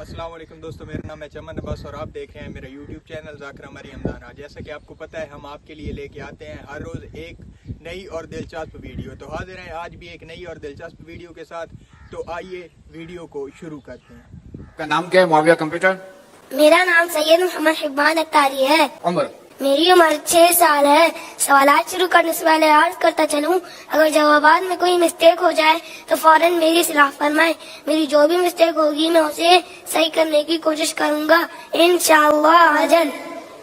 अस्सलाम वालेकुम दोस्तों, मेरा नाम है चमन अब्बास और आप देख रहे हैं मेरा YouTube चैनल ज़ाकिर मरियम दाना। जैसा कि आपको पता है, हम आपके लिए लेके आते हैं हर रोज़ एक नई और दिलचस्प वीडियो। तो हाजिर हैं आज भी एक नई और दिलचस्प वीडियो के साथ। तो आइए वीडियो को शुरू करते हैं। आपका नाम क्या है मुआविया कंप्यूटर? मेरा नाम सैयद मोहम्मद हिब्बान अख्तारी है। उम्र? मेरी उम्र 6 साल है। सवालात शुरू करने से पहले अर्ज करता चलूं, अगर जवाबात में कोई मिस्टेक हो जाए तो फौरन मेरी इस्लाह फरमाएं। मेरी जो भी मिस्टेक होगी मैं उसे सही करने की कोशिश करूंगा इंशाअल्लाह अजल।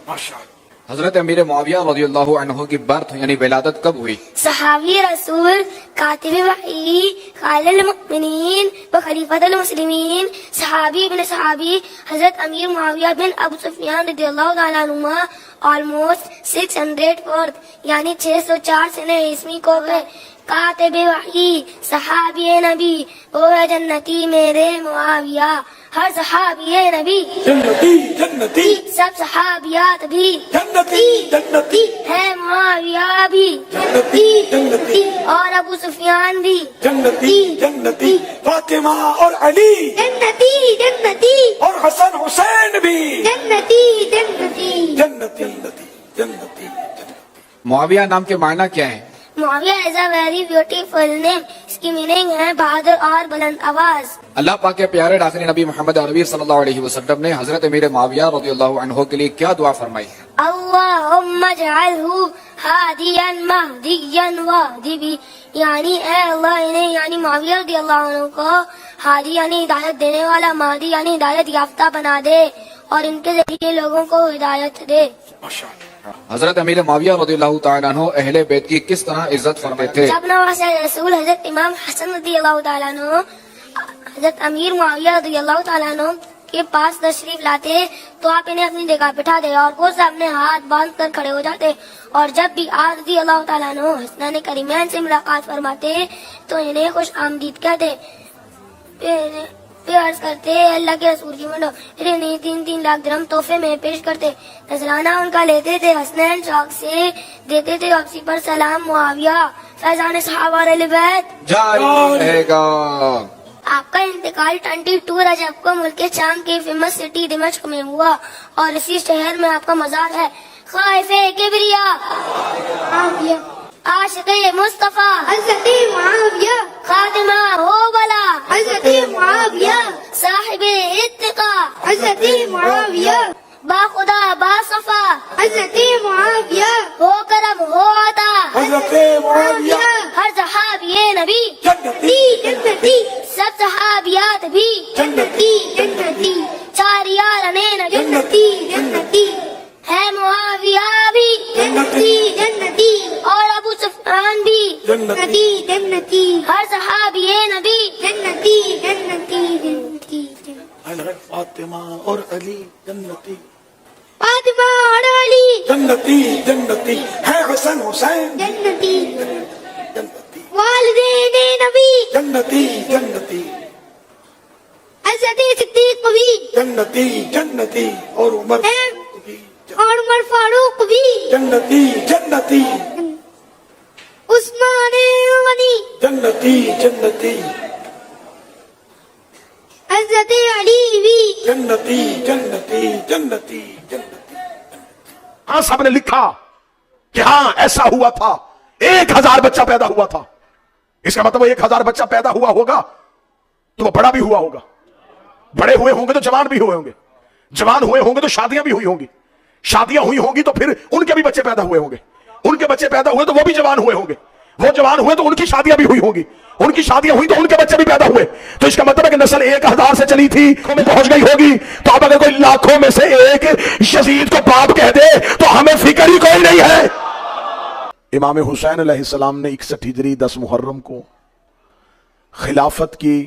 माशाअल्लाह। हजरत अमीर मुआविया रज़ियल्लाहु अन्हु की बर्थ यानी विलादत कब हुई? सहाबी रसूल, कातिब वही, खालिल मुमिनीन व खलीफतुल मुस्लिमीन, सहाबी बिन सहाबी हजरत अमीर मुआविया बिन अबू सुफियान रज़ियल्लाहु ताला अन्हुमा ऑलमोस्ट 604 यानी 604 सने ईस्वी को गए। कातिब वही, सहाबी नबी, वो है जन्नती मेरे मुआविया। हर सहाबी नबी जन्नती जन्नती, सब सहाबियात भी जन्नती जन्नती, है मुआविया भी जन्नती जन्नती, और अबू सुफियान भी जन्नती जन्नती, फातिमा और अली जन्नती जन्नती, और हसन हुसैन भी जन्नती जन्नती। जन्नती जन्नती जन्नती जन्नती। मुआविया नाम के मायना क्या है? Muawiya is a very beautiful name. इसकी मीनिंग है बहादुर और बुलंद आवाज। अल्लाह पाक के प्यारे आखिरी नबी मोहम्मद अरबी सल्लल्लाहु अलैहि वसल्लम ने हजरत अमीर मुआविया रज़ियल्लाहु अन्हु के लिए क्या दुआ फरमाई? अल्लाहुम्मा जअलहु हादियन महदियन वहदी भी, यानी ऐ अल्लाह इन्हें यानी मुआविया रज़ियल्लाहु अन्हु को हादी यानी हिदायत देने वाला, महदी यानी हिदायत याफ्ता बना दे और इनके जरिए लोगों को हिदायत दे। हजरत अमीर मुआविया रज़ियल्लाहु ताला अन्हु अहले बैत की किस तरह इज्जत फरमाते थे? जब नवासे रसूल हजरत इमाम हसन रज़ियल्लाहु ताला अन्हु हजरत अमीर मुआविया रज़ियल्लाहु ताला अन्हु के पास तशरीफ लाते तो आप इन्हें अपनी जगह बिठा दे और वो अपने हाथ बांध कर खड़े हो जाते। और जब भी आप रज़ियल्लाहु ताला अन्हु हसनैन करीमैन से मुलाकात फरमाते तो इन्हें खुश आमदीद कहते। अर्ज करते अल्लाह के रसूल की मंडो, फिर इन्हें 3-3 लाख दिरहम तोहफे में पेश करते। नजराना उनका लेते थे, हसनैन चौक से देते थे वापसी पर सलाम मुआविया फैजान सहाबा अहले बैत जारी रहेगा। आपका इंतकाल 22 रजब को मुल्क के शाम की फेमस सिटी दिमश्क में हुआ और इसी शहर में आपका मजार है। खाइफे किबरिया आशिक़े मुस्तफा हज़रत मुआविया, खातिमा हो बला हज़रत मुआविया, साहिबे इत्तिका हज़रत मुआविया, बाखुदा बासफा हज़रत मुआविया, हो करम हो अता हज़रत मुआविया, हर सहाबी नबी जन्नती जन्नती, सब सहाबियात भी जन्नती जन्नती, चार याराने न जन्नती जन्नती, है मुआविया भी जन्नती जन्नती, और अबू सुफियान भी जन्नती जन्नती, हर सहाबी नबी जन्नती जन्नती जन्नती। फातिमा और अली जन्नती, फातिमा और अली जन्नती जन्नती, है हसन हुसैन जन्नती, जन्नती वालिदैन नबी जन्नती जन्नती, हज़रत सिद्दीक भी जन्नती जन्नती, और उमर भी और उमर फारूक भी जन्नती जन्नती, उस्मान गनी जन्नती जन्नती, हज़रत अली भी जन्नती जन्नती जन्नती जन्नती। हाँ, सबने लिखा कि हाँ ऐसा हुआ था, 1000 बच्चा पैदा हुआ था। इसका मतलब 1000 बच्चा पैदा हुआ होगा तो वो बड़ा भी हुआ होगा, बड़े हुए होंगे तो जवान भी हुए होंगे, जवान हुए होंगे तो शादियां भी हुई होंगी, शादियां हुई होंगी तो फिर उनके भी बच्चे पैदा हुए होंगे, उनके बच्चे पैदा हुए तो वो भी जवान हुए होंगे, वो जवान हुए तो उनकी शादियां भी हुई होंगी, उनकी शादियां हुई तो उनके बच्चे भी पैदा हुए। तो इसका मतलब है कि नस्ल 1000 से चली थी में पहुंच गई होगी। तो अब अगर कोई लाखों में से एक यजीद को बाप कह दे तो हमें फिक्र ही कोई नहीं है। इमाम हुसैन अलैहिस्सलाम ने 61 हिजरी 10 मुहर्रम को खिलाफत की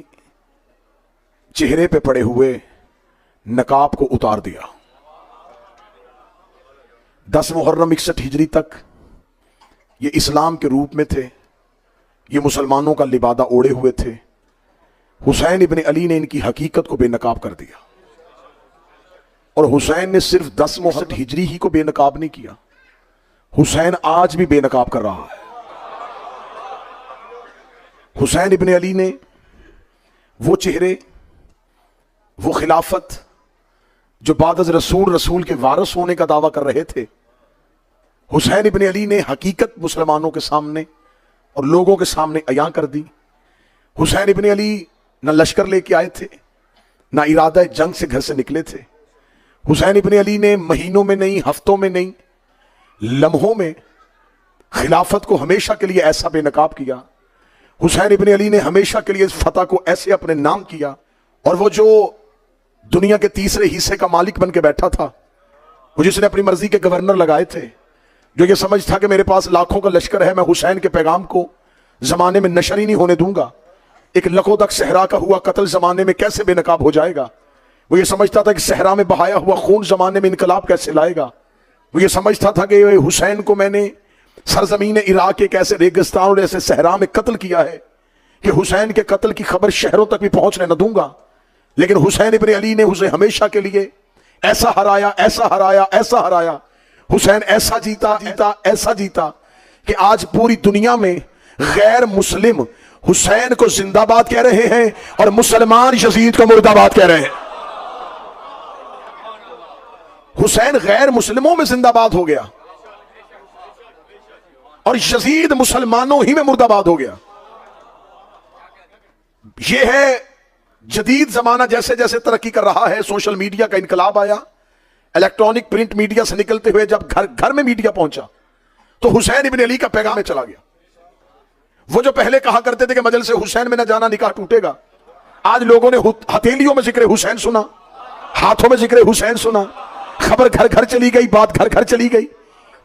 चेहरे पे पड़े हुए नकाब को उतार दिया। 10 मुहर्रम 61 हिजरी तक ये इस्लाम के रूप में थे, ये मुसलमानों का लिबादा ओढ़े हुए थे। हुसैन इब्न अली ने इनकी हकीकत को बेनकाब कर दिया। और हुसैन ने सिर्फ 10 मुहर्रम हिजरी ही को बेनकाब नहीं किया, हुसैन आज भी बेनकाब कर रहा है। हुसैन इब्न अली ने वो चेहरे, वो खिलाफत जो बाद अज़ रसूल रसूल के वारिस होने का दावा कर रहे थे, हुसैन इब्न अली ने हकीकत मुसलमानों के सामने और लोगों के सामने अयां कर दी। हुसैन इब्न अली न लश्कर लेके आए थे, ना इरादा जंग से घर से निकले थे। हुसैन इब्न अली ने महीनों में नहीं, हफ्तों में नहीं, लम्हों में खिलाफत को हमेशा के लिए ऐसा बेनकाब किया। हुसैन इब्न अली ने हमेशा के लिए इस फतह को ऐसे अपने नाम किया। और वो जो दुनिया के तीसरे हिस्से का मालिक बन के बैठा था, वो जिसने अपनी मर्जी के गवर्नर लगाए थे, जो ये समझ था कि मेरे पास लाखों का लश्कर है, मैं हुसैन के पैगाम को जमाने में नशर ही नहीं होने दूंगा, एक लकोदक सहरा का हुआ कत्ल जमाने में कैसे बेनकाब हो जाएगा। वो ये समझता था कि सहरा में बहाया हुआ खून जमाने में इनकलाब कैसे लाएगा। वो ये समझता था कि हुसैन को मैंने सरजमीन इराक के एक ऐसे रेगिस्तान और ऐसे सहरा में कत्ल किया है कि हुसैन के कत्ल की खबर शहरों तक भी पहुंचने न दूंगा। लेकिन हुसैन इब्न अली ने उसे हमेशा के लिए ऐसा हराया, ऐसा हराया, ऐसा हराया। हुसैन ऐसा जीता, ऐसा जीता कि आज पूरी दुनिया में गैर मुस्लिम हुसैन को जिंदाबाद कह रहे हैं और मुसलमान यजीद को मुर्दाबाद कह रहे हैं। हुसैन गैर मुस्लिमों में जिंदाबाद हो गया और यजीद मुसलमानों ही में मुर्दाबाद हो गया। यह है जदीद जमाना। जैसे जैसे तरक्की कर रहा है, सोशल मीडिया का इनकलाब आया, इलेक्ट्रॉनिक प्रिंट मीडिया से निकलते हुए जब घर घर में मीडिया पहुंचा, तो हुसैन इब्न अली का पैगाम में चला गया। वो जो पहले कहा करते थे कि मजलिस हुसैन में न जाना निकाह टूटेगा, आज लोगों ने हथेलियों में जिक्र हुसैन सुना, हाथों में जिक्र हुसैन सुना, खबर घर घर चली गई, बात घर घर चली गई।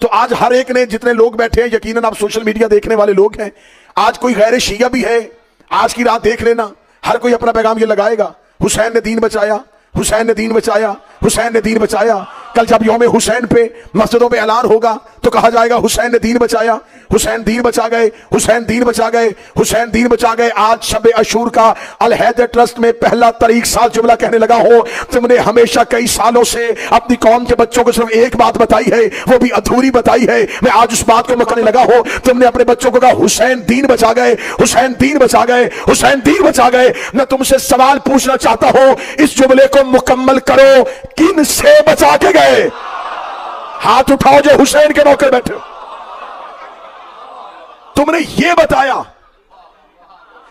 तो आज हर एक ने, जितने लोग बैठे हैं, यकीनन आप सोशल मीडिया देखने वाले लोग हैं, आज कोई गैर शिया भी है, आज की रात देख लेना, हर कोई अपना पैगाम ये लगाएगा, हुसैन ने दीन बचाया, हुसैन ने दीन बचाया, हुसैन ने दीन बचाया। कल जब यौम हुसैन पे मस्जिदों पे ऐलान होगा तो कहा जाएगा हुसैन ने दीन बचाया, हुसैन दीन बचा गए, हुसैन दीन बचा गए, हुसैन दीन बचा गए। आज शब अशूर का अल हैदर ट्रस्ट में पहला तारीख साल जुमला कहने लगा हो, तुमने हमेशा कई सालों से अपनी कौम के बच्चों को सिर्फ एक बात बताई है, वो भी अधूरी बताई है। मैं आज उस बात को मैं कहने लगा हो, तुमने अपने बच्चों को कहा हुसैन दीन बचा गए, हुसैन दीन बचा गए, हुसैन दीन बचा गए। मैं तुमसे सवाल पूछना चाहता हूं, इस जुमले को मुकम्मल करो, किन से बचा के गए? हाथ उठाओ जो हुसैन के नौकर बैठे हो। तुमने ये बताया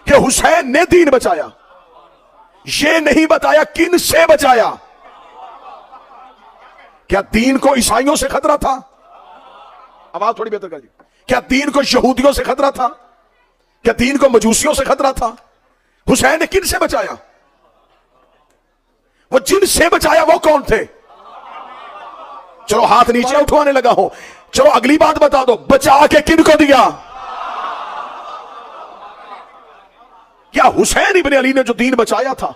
कि हुसैन ने दीन बचाया, ये नहीं बताया किन से बचाया। क्या दीन को ईसाइयों से खतरा था? आवाज थोड़ी बेहतर कर दी। क्या दीन को यहूदियों से खतरा था? क्या दीन को मजूसियों से खतरा था? हुसैन ने किन से बचाया? वो जिन से बचाया वो कौन थे? चलो हाथ नीचे उठवाने लगा हो, चलो अगली बात बता दो, बचा के किन को दिया? क्या हुसैन इब्न अली ने जो दीन बचाया था,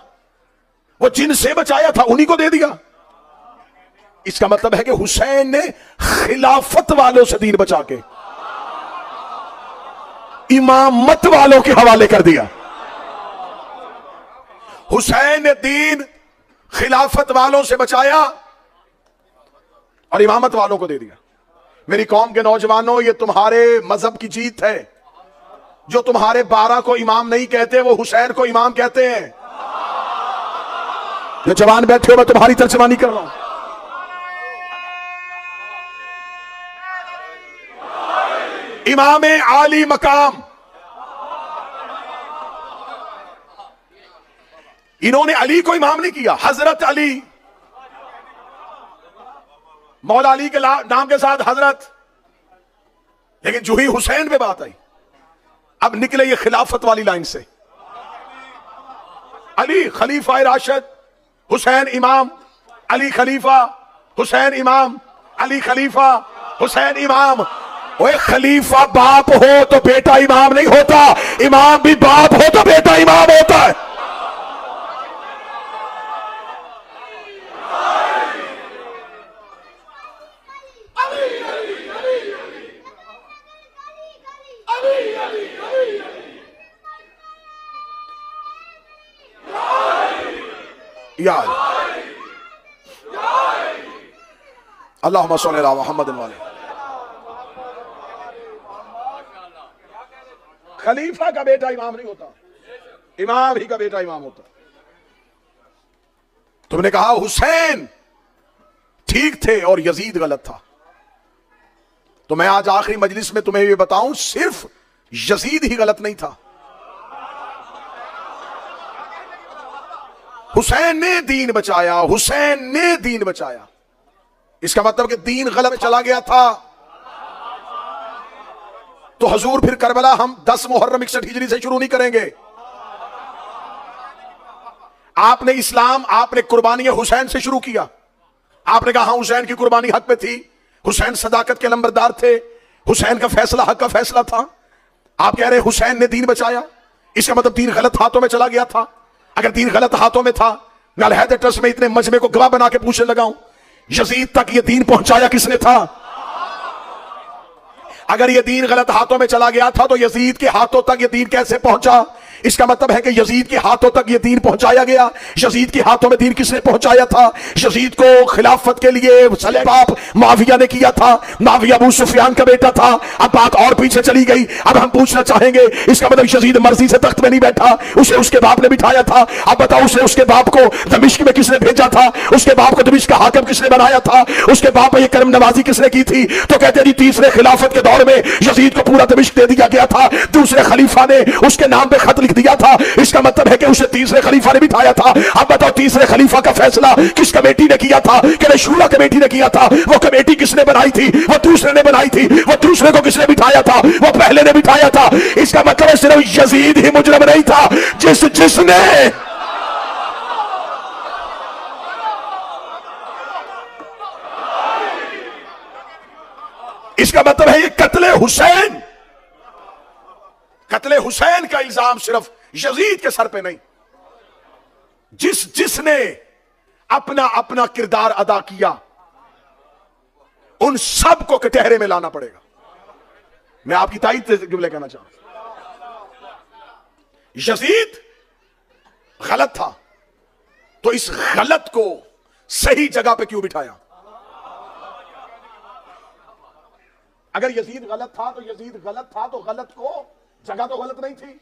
वो जिन से बचाया था उन्हीं को दे दिया? इसका मतलब है कि हुसैन ने खिलाफत वालों से दीन बचा के इमामत वालों के हवाले कर दिया। हुसैन ने दीन खिलाफत वालों से बचाया और इमामत वालों को दे दिया। मेरी कौम के नौजवानों, ये तुम्हारे मजहब की जीत है। जो तुम्हारे 12 को इमाम नहीं कहते, वो हुसैन को इमाम कहते हैं। जो जवान बैठे हो, मैं तुम्हारी तर्जमानी कर रहा हूं। इमाम आली मकाम, इन्होंने अली को इमाम नहीं किया, हजरत अली, मौला अली के नाम के साथ हजरत। लेकिन जो ही हुसैन पे बात आई, अब निकले ये खिलाफत वाली लाइन से। अली खलीफा राशिद, हुसैन इमाम, अली खलीफा, हुसैन इमाम, अली खलीफा, हुसैन इमाम। ओए खलीफा बाप हो तो बेटा इमाम नहीं होता, इमाम भी बाप हो तो बेटा इमाम होता है। यार अल्लाहुम्मा सल्ली अला मुहम्मद वाले। खलीफा का बेटा इमाम नहीं होता, इमाम ही का बेटा इमाम होता। तुमने कहा हुसैन ठीक थे और यजीद गलत था। तो मैं आज आखिरी मजलिस में तुम्हें ये बताऊं, सिर्फ यजीद ही गलत नहीं था, हुसैन ने दीन बचाया, हुसैन ने दीन बचाया। इसका मतलब कि दीन गलत चला गया था। तो हजूर फिर करबला हम 10 मुहर्रम 61 हिजरी से शुरू नहीं करेंगे। आपने इस्लाम, आपने कुर्बानियां हुसैन से शुरू किया। आपने कहा हुसैन की कुर्बानी हक पे थी, हुसैन सदाकत के नंबरदार थे, हुसैन का फैसला हक का फैसला था। आप कह रहे हुसैन ने दीन बचाया, इसका मतलब दीन गलत हाथों में चला गया था। अगर दीन गलत हाथों में था, मैं अलहैदर ट्रस्ट में इतने मजमे को गवाह बना के पूछने लगाऊं, यजीद तक ये दीन पहुंचाया किसने था? अगर ये दीन गलत हाथों में चला गया था तो यजीद के हाथों तक ये दीन कैसे पहुंचा? इसका मतलब है कि यजीद के हाथों तक ये दीन पहुंचाया गया। यजीद के हाथों में दीन किसने पहुंचाया था? यजीद को खिलाफत के लिए सलेबाप माविया ने किया था। माविया अबू सुफियान का बेटा था। अब बात और पीछे चली गई। अब हम पूछना चाहेंगे, इसका मतलब यजीद मर्जी से तख्त में नहीं बैठा, उसे उसके बाप ने बिठाया था। अब बताओ, उसे उसके बाप को दमिश्क में किसने भेजा था? उसके बाप को दमिश्क का हाकिम किसने बनाया था? उसके बाप पर यह करम नवाजी किसने की थी? तो कहते जी तीसरे खिलाफत के दौर में यजीद को पूरा दमिश्क दे दिया गया था। दूसरे खलीफा ने उसके नाम पे खत दिया था। इसका मतलब है कि उसे तीसरे खलीफा ने बिठाया था। अब बताओ, तीसरे खलीफा का फैसला किस कमेटी ने किया था? कि शूरा कमेटी ने किया था। वो कमेटी किसने बनाई थी? वो दूसरे ने बनाई थी। वो दूसरे को किसने बिठाया था? वो पहले ने बिठाया था। इसका मतलब है सिर्फ यजीद ही मुजरम नहीं था, जिसने इसका मतलब है ये कत्ले हुसैन का इल्जाम सिर्फ यजीद के सर पे नहीं, जिसने अपना अपना किरदार अदा किया, उन सब को कटहरे में लाना पड़ेगा। मैं आपकी ताईद से जुमले कहना चाहूं, यजीद गलत था, तो इस गलत को सही जगह पे क्यों बिठाया? अगर यजीद गलत था तो यजीद गलत था, तो गलत को जगह तो गलत नहीं थी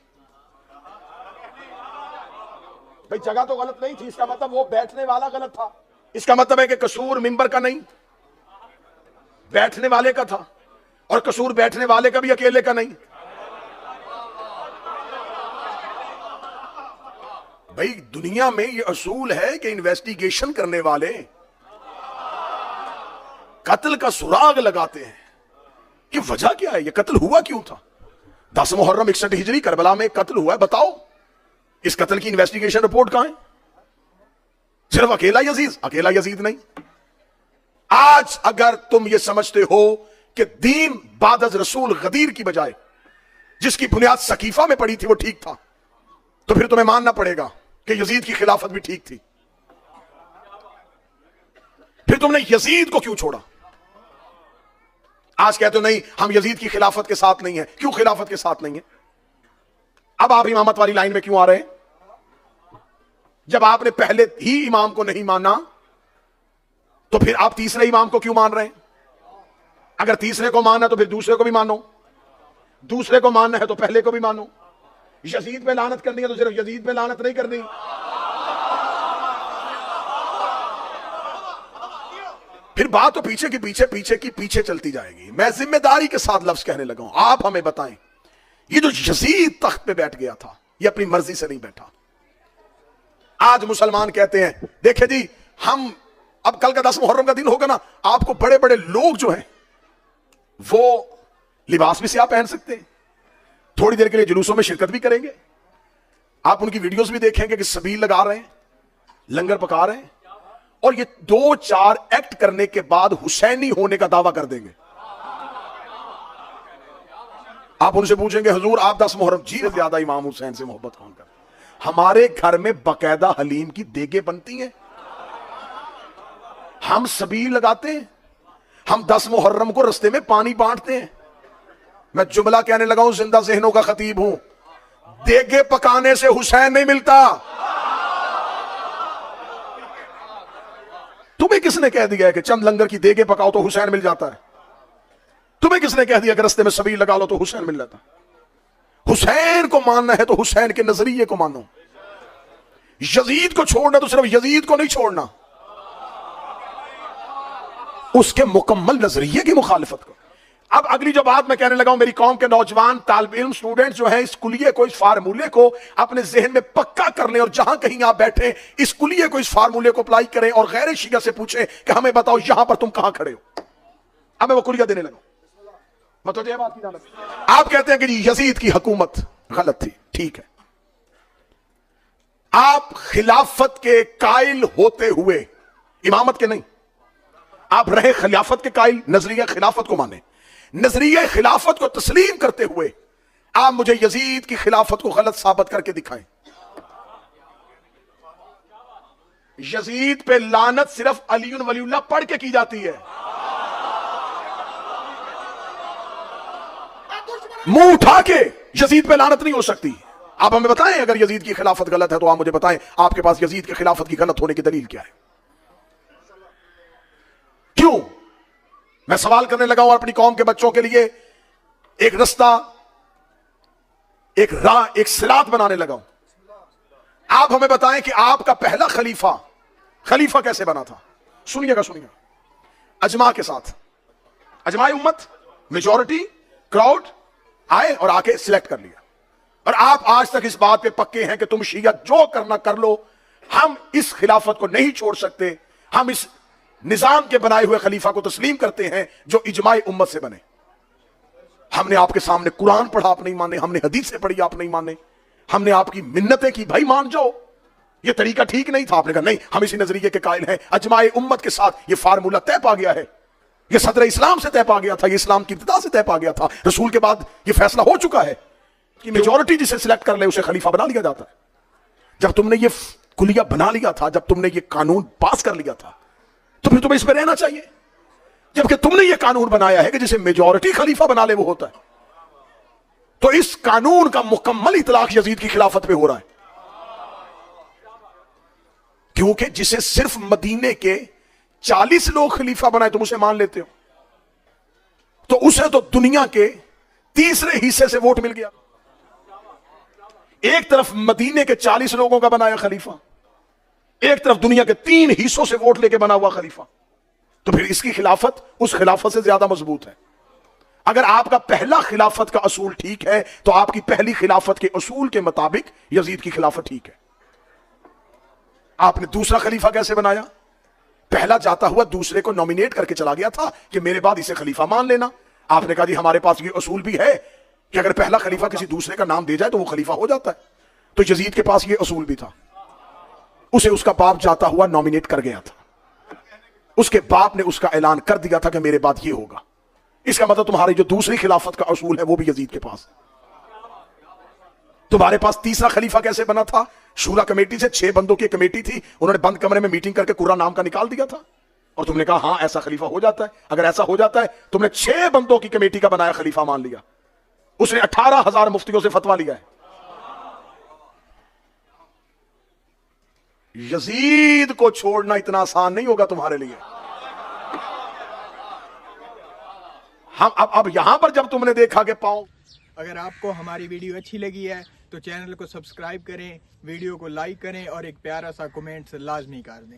भाई, जगह तो गलत नहीं थी। इसका मतलब वो बैठने वाला गलत था। इसका मतलब है कि कसूर मिंबर का नहीं, बैठने वाले का था, और कसूर बैठने वाले का भी अकेले का नहीं। भाई दुनिया में ये असूल है कि इन्वेस्टिगेशन करने वाले कत्ल का सुराग लगाते हैं कि वजह क्या है, ये कत्ल हुआ क्यों था? 10 मुहर्रम 61 हिजरी करबला में कत्ल हुआ है, बताओ इस कत्ल की इन्वेस्टिगेशन रिपोर्ट कहां है? सिर्फ अकेला यजीद नहीं। आज अगर तुम ये समझते हो कि दीन बादज रसूल गदीर की बजाय जिसकी बुनियाद सकीफा में पड़ी थी वो ठीक था, तो फिर तुम्हें मानना पड़ेगा कि यजीद की खिलाफत भी ठीक थी। फिर तुमने यजीद को क्यों छोड़ा? आज कहते हो नहीं, हम यजीद की खिलाफत के साथ नहीं है। क्यों खिलाफत के साथ नहीं है? अब आप इमामत वाली लाइन में क्यों आ रहे हैं? जब आपने पहले ही इमाम को नहीं माना, तो फिर आप तीसरे इमाम को क्यों मान रहे हैं? अगर तीसरे को मानना तो फिर दूसरे को भी मानो, दूसरे को मानना है तो पहले को भी मानो। यजीद पे लानत करनी है तो सिर्फ यजीद पे लानत नहीं करनी। फिर बात तो पीछे की पीछे चलती जाएगी। मैं जिम्मेदारी के साथ लफ्ज कहने लगा हूं, आप हमें बताएं, ये जो यजीद तख्त पे बैठ गया था, ये अपनी मर्जी से नहीं बैठा। आज मुसलमान कहते हैं, देखे जी हम अब कल का 10 मुहर्रम का दिन होगा ना, आपको बड़े बड़े लोग जो हैं वो लिबास भी स्याह पहन सकते हैं, थोड़ी देर के लिए जुलूसों में शिरकत भी करेंगे। आप उनकी वीडियोस भी देखेंगे कि सबील लगा रहे हैं, लंगर पका रहे हैं, और ये 2-4 एक्ट करने के बाद हुसैनी होने का दावा कर देंगे। आप उनसे पूछेंगे हुजूर आप 10 मुहर्रम जी ज्यादा इमाम हुसैन से मोहब्बत कौन कर? हमारे घर में बकायदा हलीम की देगे बनती हैं, हम सबील लगाते हैं, हम 10 मुहर्रम को रस्ते में पानी बांटते हैं। मैं जुमला कहने लगा हूं, जिंदा ज़हनों का खतीब हूं, देगे पकाने से हुसैन नहीं मिलता। तुम्हें किसने कह दिया है कि चंद लंगर की देगे पकाओ तो हुसैन मिल जाता है? तुम्हें किसने कह दिया कि रस्ते में सबील लगा लो तो हुसैन मिल जाता? हुसैन को मानना है तो हुसैन के नजरिए को मानो। यजीद को छोड़ना तो सिर्फ यजीद को नहीं छोड़ना, उसके मुकम्मल नजरिए की मुखालिफत को। अब अगली जो बात मैं कहने लगा हूं, मेरी कौम के नौजवान तालिब इल्म स्टूडेंट्स जो हैं, इस कुलिये को, इस फार्मूले को अपने जहन में पक्का कर लें, और जहां कहीं आप बैठे इस कुलिये को, इस फार्मूले को अप्लाई करें और गैर शिया से पूछें कि हमें बताओ यहां पर तुम कहां खड़े हो। अब मैं वो कुलिया देने लगा। बताओ बात की, आप कहते हैं कि जी यजीद की हुकूमत गलत थी, ठीक है। आप खिलाफत के कायल होते हुए, इमामत के नहीं, आप रहे खिलाफत के कायल, नजरिया खिलाफत को माने, नजरिया खिलाफत को तस्लीम करते हुए आप मुझे यजीद की खिलाफत को गलत साबित करके दिखाएं। यजीद पे लानत सिर्फ अलीउन वलीउल्लाह पढ़ के की जाती है, मुंह उठा के यजीद पे लानत नहीं हो सकती। आप हमें बताएं, अगर यजीद की खिलाफत गलत है तो आप मुझे बताएं आपके पास यजीद की खिलाफत की गलत होने की दलील क्या है? क्यों? मैं सवाल करने लगा हूं अपनी कौम के बच्चों के लिए, एक रास्ता, एक राह, एक सिरात बनाने लगा हूं। आप हमें बताएं कि आपका पहला खलीफा कैसे बना था? सुनिएगा, अजमा के साथ, अजमाए उम्मत, मेजॉरिटी, क्राउड आए और आके सिलेक्ट कर लिया। और आप आज तक इस बात पे पक्के हैं कि तुम शिया जो करना कर लो, हम इस खिलाफत को नहीं छोड़ सकते, हम इस निजाम के बनाए हुए खलीफा को तस्लीम करते हैं जो इजमाए उम्मत से बने। हमने आपके सामने कुरान पढ़ा, आप नहीं माने, हमने हदीस से पढ़ी, आप नहीं माने, हमने आपकी मिन्नतें की, भाई मान जाओ, ये तरीका ठीक नहीं था। आपने कहा नहीं, हम इसी नजरिए के कायल हैं, अजमाए उम्मत के साथ ये फार्मूला तय पा गया है, ये सदर इस्लाम से तय पा गया था, ये इस्लाम की इब्तिदा से तय पा गया था, रसूल के बाद ये फैसला हो चुका है कि मेजॉरिटी जिसे सिलेक्ट कर ले उसे खलीफा बना लिया जाता है। जब तुमने ये कुलिया बना लिया था, जब तुमने ये कानून पास कर लिया था, तो फिर तुम्हें इस पर रहना चाहिए। जबकि तुमने ये कानून बनाया है कि जिसे मेजॉरिटी खलीफा बना ले वो होता है, तो इस कानून का मुकम्मल इतलाक यजीद की खिलाफत पे हो रहा है, क्योंकि जिसे सिर्फ मदीने के 40 लोग खलीफा बनाए तुम उसे मान लेते हो, तो उसे तो दुनिया के तीसरे हिस्से से वोट मिल गया। एक तरफ मदीने के 40 लोगों का बनाया खलीफा, एक तरफ दुनिया के 3 हिस्सों से वोट लेके बना हुआ खलीफा, तो फिर इसकी खिलाफत उस खिलाफत से ज्यादा मजबूत है। अगर आपका पहला खिलाफत का असूल ठीक है तो आपकी पहली खिलाफत के असूल के मुताबिक यजीद की खिलाफत ठीक है। आपने दूसरा खलीफा कैसे बनाया? पहला जाता हुआ दूसरे को नॉमिनेट करके चला गया था कि मेरे बाद इसे खलीफा मान लेना। आपने कहा जी हमारे पास ये असूल भी है कि अगर पहला खलीफा किसी दूसरे का नाम दे जाए तो वो खलीफा हो जाता है। तो यजीद के पास ये असूल भी था, उसे उसका बाप जाता हुआ नॉमिनेट कर गया था, उसके बाप ने उसका ऐलान कर दिया था कि मेरे बाद ये होगा। इसका मतलब तुम्हारी जो दूसरी खिलाफत का असूल है वो भी यजीद के पास। तुम्हारे पास तीसरा खलीफा कैसे बना था? शूरा कमेटी से 6 बंदों की कमेटी थी, उन्होंने बंद कमरे में मीटिंग करके कुर्रा नाम का निकाल दिया था और तुमने कहा हां ऐसा खलीफा हो जाता है। अगर ऐसा हो जाता है, तुमने 6 बंदों की कमेटी का बनाया खलीफा मान लिया, उसने 18,000 मुफ्तियों से फतवा लिया है। यजीद को छोड़ना इतना आसान नहीं होगा तुम्हारे लिए। हम अब यहां पर जब तुमने देखा कि पाओ, अगर आपको हमारी वीडियो अच्छी लगी है तो चैनल को सब्सक्राइब करें, वीडियो को लाइक करें और एक प्यारा सा कमेंट लाजमी कर दें।